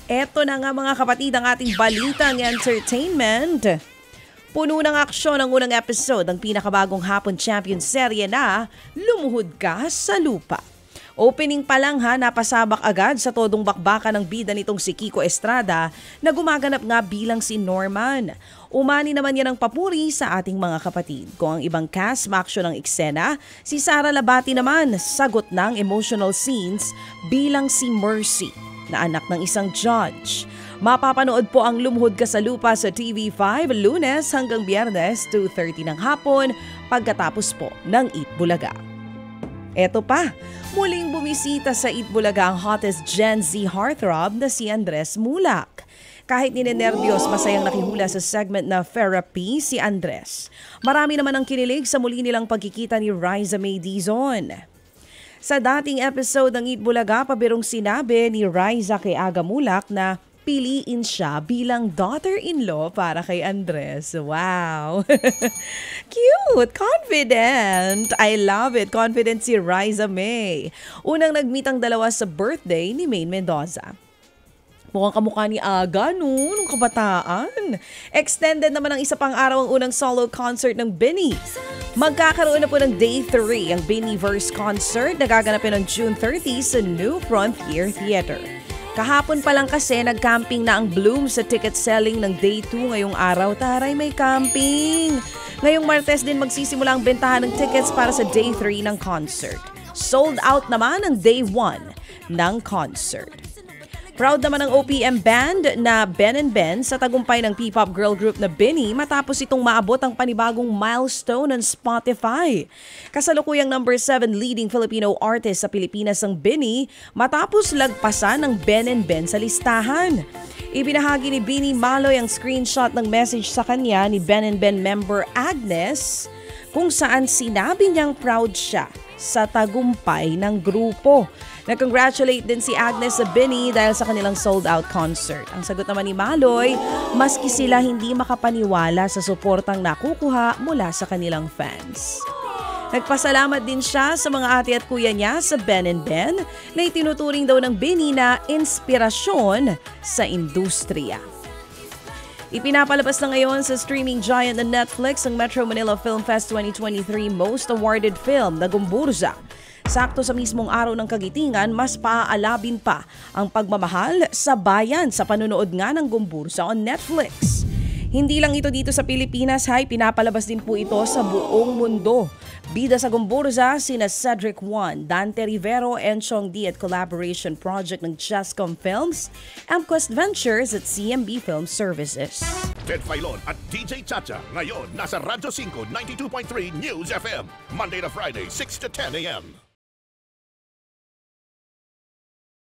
Eto na nga mga kapatid ang ating balitang entertainment. Puno ng aksyon ang unang episode ng pinakabagong hapon champion serye na Lumuhod Ka sa Lupa. Opening pa lang napasabak agad sa todong bakbakan ng bida nitong si Kiko Estrada na gumaganap nga bilang si Norman. Umani naman yan ang papuri sa ating mga kapatid. Kung ang ibang cast ma-aksyon ng eksena, si Sara Labati naman sagot ng emotional scenes bilang si Mercy na anak ng isang judge. Mapapanood po ang Lumuhod Ka sa Lupa sa TV5 Lunes hanggang Biyernes 2:30 ng hapon pagkatapos po ng Eat Bulaga. Eto pa, muling bumisita sa Eat Bulaga ang hottest Gen Z heartthrob na si Andres Mulak. Kahit ninenervyos, masayang nakihula sa segment na Therapy si Andres. Marami naman ang kinilig sa muli nilang pagkikita ni Riza May Dizon. Sa dating episode ng Eat Bulaga, pabirong sinabi ni Riza kay Aga Mulak na piliin siya bilang daughter-in-law para kay Andres. Wow! Cute! Confident! I love it! Confident si Riza May. Unang nag-meet ang dalawa sa birthday ni Maine Mendoza. Mukhang kamukha ni Aga nung kabataan. Extended naman ang isa pang araw ang unang solo concert ng Benny. Magkakaroon na po ng Day 3 ang Bennyverse concert na gaganapin on June 30 sa New Frontier Theater. Kahapon pa lang kasi nag-camping na ang Bloom sa ticket selling ng Day 2 ngayong araw. Taray, may camping! Ngayong Martes din magsisimula ang bentahan ng tickets para sa Day 3 ng concert. Sold out naman ang Day 1 ng concert. Proud naman ang OPM band na Ben & Ben sa tagumpay ng P-pop girl group na Benny matapos itong maabot ang panibagong milestone ng Spotify. Kasalukuyang number 7 leading Filipino artist sa Pilipinas ang Benny matapos lagpasan ng Ben & Ben sa listahan. Ibinahagi ni Benny Maloy ang screenshot ng message sa kanya ni Ben & Ben member Agnes kung saan sinabi niyang proud siya sa tagumpay ng grupo. Nag-congratulate din si Agnes sa Benny dahil sa kanilang sold-out concert. Ang sagot naman ni Maloy, maski sila hindi makapaniwala sa suportang nakukuha mula sa kanilang fans. Nagpasalamat din siya sa mga ate at kuya niya sa Ben & Ben na itinuturing daw ng Benny na inspirasyon sa industriya. Ipinapalabas na ngayon sa streaming giant na Netflix ang Metro Manila Film Fest 2023 Most Awarded Film na Gumburza. Sakto sa mismong araw ng kagitingan, mas paaalabin pa ang pagmamahal sa bayan sa panunood nga ng Gumburza on Netflix. Hindi lang ito dito sa Pilipinas, pinapalabas din po ito sa buong mundo. Bida sa Gumburza, sina Cedric Juan, Dante Rivero, and Chong D at collaboration project ng Jascom Films, Amquest Ventures at CMB Film Services. Ted Filon at DJ Chacha ngayon nasa Radyo 5 92.3 News FM Monday to Friday 6 to 10 a.m.